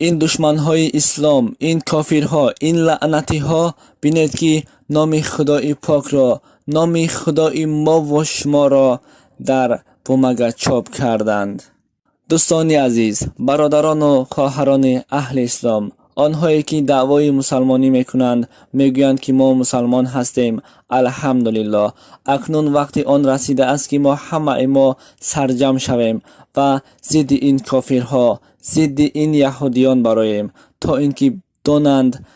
این دشمنهای اسلام، این کافرها، این لعنتی ها، بینید که نام خدای پاک را، نام خدای ما و شما را در بومگه چاپ کردند. دوستان عزیز، برادران و خواهران اهل اسلام، آنهایی که دعوای مسلمانی میکنند، میگویند که ما مسلمان هستیم، الحمدلله اکنون وقتی آن رسیده است که ما سرجم شویم و ضد این کافرها، ضد این یهودیان برایم، تا اینکه دانند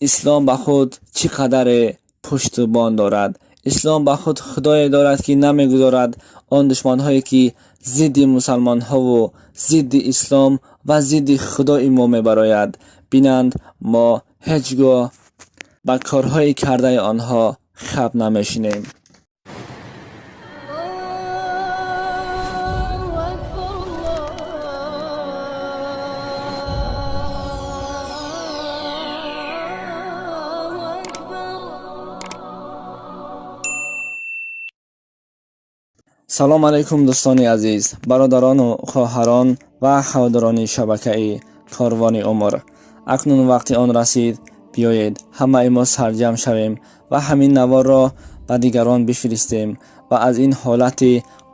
اسلام به خود چقدر پشتبان دارد. اسلام به خود خدای دارد که نمیگذارد آن دشمنهایی که ضد مسلمان ها و ضد اسلام و ضد خدای ما میبراید بینند ما هیچگاه با کارهای کرده آنها خب نمیشینیم. سلام علیکم دوستان عزیز، برادران و خواهران و هواداران شبکه کاروان عمر. اکنون وقتی آن رسید بیایید همه ما سرجم شویم و همین نوار را به دیگران بفرستیم و از این حالت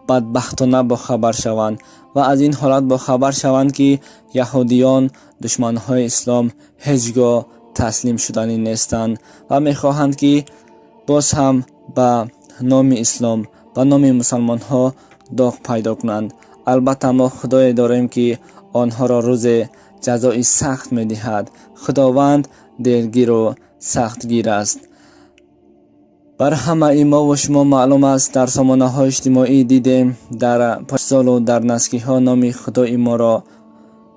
بدبختانه با خبر شوند و از این حالت با خبر شوند که یهودیان، دشمنهای اسلام، هیچگاه تسلیم شدنی نیستند و میخواهند که باز هم به نام اسلام و نام مسلمان ها داغ پیدا کنند. البته ما خدای داریم که آنها را روز جزای سخت می دهد. خداوند دلگیر و سختگیر است. بر همه ما و شما معلوم است، در سامانه های اجتماعی دیدیم در پاکستان و در نسکی ها نام خدای ما را،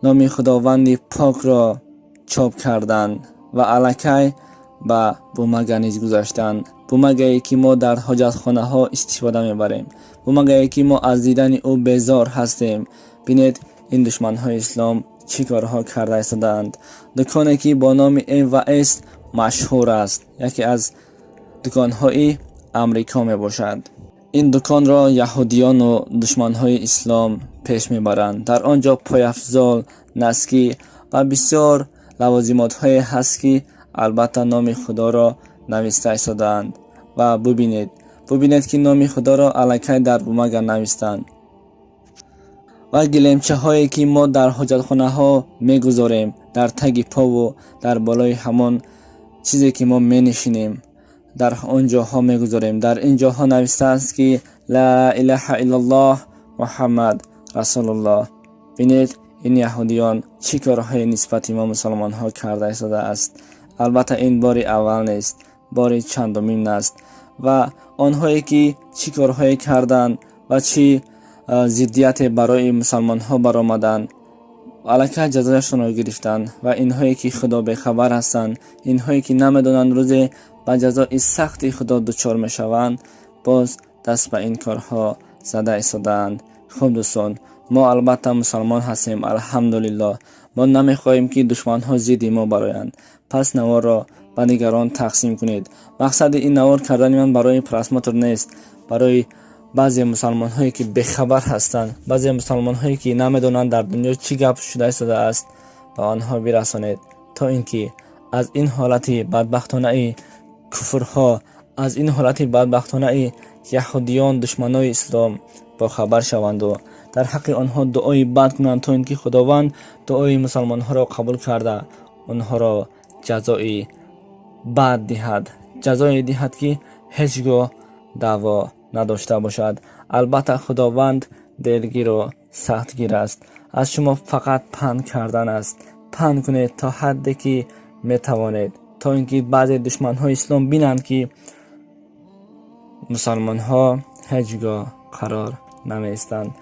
نام خداوند پاک را چاپ کردند و الکی به بومگه نیز گذاشتند. بومگه که ما در حاجت خانه ها استفاده میبریم، بومگه که ما از دیدن او بیزار هستیم. بینید این دشمن های اسلام چی کارها کرده استدند. دکانی که با نام ام و اس مشهور است، یکی از دکان های امریکا می باشد. این دکان را یهودیان و دشمن های اسلام پیش میبرند. در آنجا پایافزال، نسکی و بسیار لوازمات های هست که البته نام خدا را نوشته ایستادند و ببینید که نام خدا را الکی در بومگه نوشتند و گلیمچه هایی که ما در حاجت خانه ها میگذاریم در تگ پا و در بالای همان چیزی که ما مینشینیم در آنجا ها میگذاریم. در اینجا ها نوشته است که لا اله الا الله محمد رسول الله. بینید این یهودیان چی کارهای نسبت ما مسلمان ها کرده ایستاده است. البته این بار اول نیست، بار چندمین است و آنهایی که چی کارهای کردند و چی ضدیت برای مسلمان ها برآمدند الکی جزایشان را گرفتند و اینهایی که خدا به خبر هستند، اینهایی که نمیدونند روز به جزای سخت خدا دچار میشوند، باز دست به این کارها زده ایستادند. خب دوستان، ما البته مسلمان هستیم، الحمدلله. ما نمیخواهیم که دشمن ها ضد ما برآیند. پس نوار را به دیگران تقسیم کنید. مقصد این نوار کردن من برای پرسماتور نیست، برای بعضی مسلمان هایی که بخبر هستند، بعضی مسلمان هایی که نمیدونند در دنیا چی گپ شده است به آنها برسانید تا اینکه از این حالت بدبختانه کفرها، از این حالت بدبختانه یهودیان، دشمنای اسلام با خبر شوند و در حق آنها دعای بد کنند تا اینکه خداوند دعای مسلمان ها را قبول کرده آنها را جزای بد دهد، جزای دهد که هیچگاه دعوا نداشته باشد. البته خداوند دلگیر و سختگیر است. از شما فقط پند کردن است. پند کنید تا حدی که میتوانید تا اینکه بعضی دشمن های اسلام بینند که مسلمان ها هیچگاه قرار نمی ایستند.